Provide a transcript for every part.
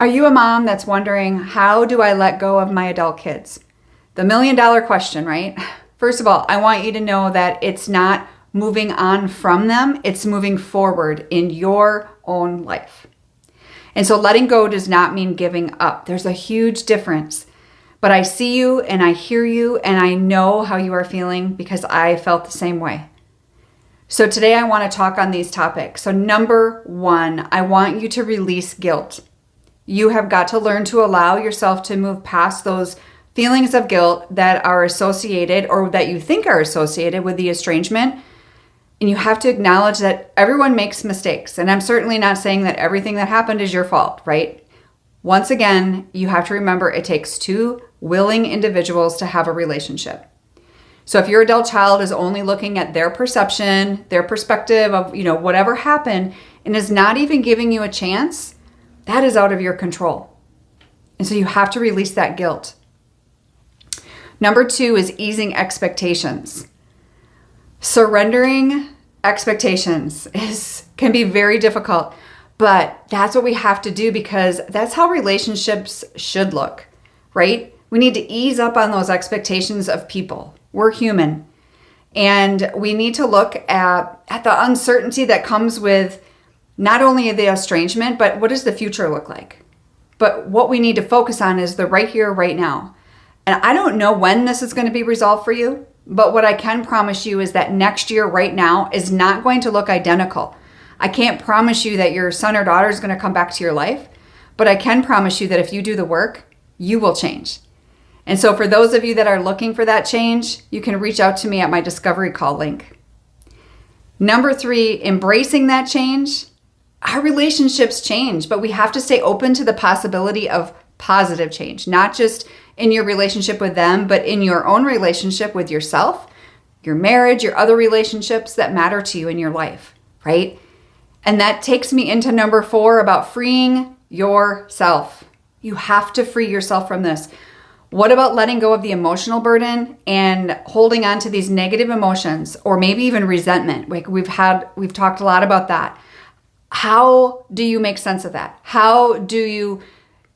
Are you a mom that's wondering, how do I let go of my adult kids? The $1,000,000 question, right? First of all, I want you to know that it's not moving on from them, it's moving forward in your own life. And so letting go does not mean giving up. There's a huge difference. But I see you and I hear you and I know how you are feeling because I felt the same way. So today I want to talk on these topics. So number one, I want you to release guilt. You have got to learn to allow yourself to move past those feelings of guilt that are associated or that you think are associated with the estrangement. And you have to acknowledge that everyone makes mistakes. And I'm certainly not saying that everything that happened is your fault, right? Once again, you have to remember it takes two willing individuals to have a relationship. So if your adult child is only looking at their perception, their perspective of, whatever happened and is not even giving you a chance, that is out of your control. And so you have to release that guilt. Number two is easing expectations. Surrendering expectations can be very difficult, but that's what we have to do because that's how relationships should look, right? We need to ease up on those expectations of people. We're human. And we need to look at the uncertainty that comes with not only the estrangement, but what does the future look like? But what we need to focus on is the right here, right now. And I don't know when this is going to be resolved for you, but what I can promise you is that next year, right now, is not going to look identical. I can't promise you that your son or daughter is going to come back to your life, but I can promise you that if you do the work, you will change. And so for those of you that are looking for that change, you can reach out to me at my discovery call link. Number three, embracing that change. Our relationships change, but we have to stay open to the possibility of positive change, not just in your relationship with them, but in your own relationship with yourself, your marriage, your other relationships that matter to you in your life, right? And that takes me into number four about freeing yourself. You have to free yourself from this. What about letting go of the emotional burden and holding on to these negative emotions or maybe even resentment? Like we've talked a lot about that. How do you make sense of that?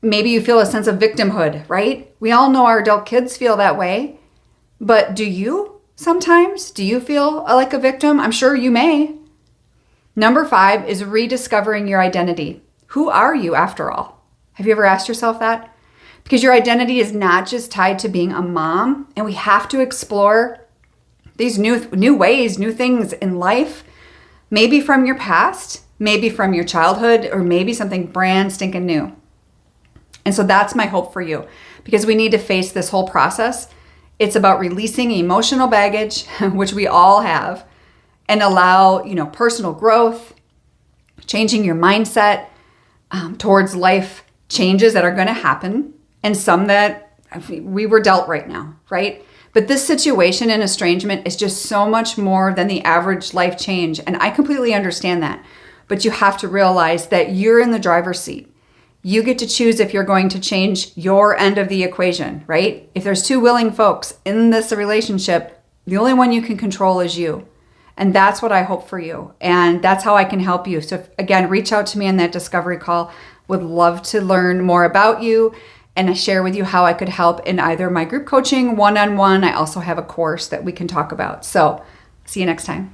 Maybe you feel a sense of victimhood, right? We all know our adult kids feel that way, but do you sometimes? Do you feel like a victim? I'm sure you may. Number five is rediscovering your identity. Who are you after all? Have you ever asked yourself that? Because your identity is not just tied to being a mom, and we have to explore these new ways, new things in life, maybe from your past, maybe from your childhood, or maybe something brand stinking new. And so that's my hope for you because we need to face this whole process. It's about releasing emotional baggage, which we all have, and allow, personal growth, changing your mindset towards life changes that are going to happen and some that we were dealt right now, right? But this situation in estrangement is just so much more than the average life change. And I completely understand that. But you have to realize that you're in the driver's seat. You get to choose if you're going to change your end of the equation, right? If there's two willing folks in this relationship, the only one you can control is you. And that's what I hope for you. And that's how I can help you. So again, reach out to me on that discovery call. Would love to learn more about you and share with you how I could help in either my group coaching, one-on-one. I also have a course that we can talk about. So see you next time.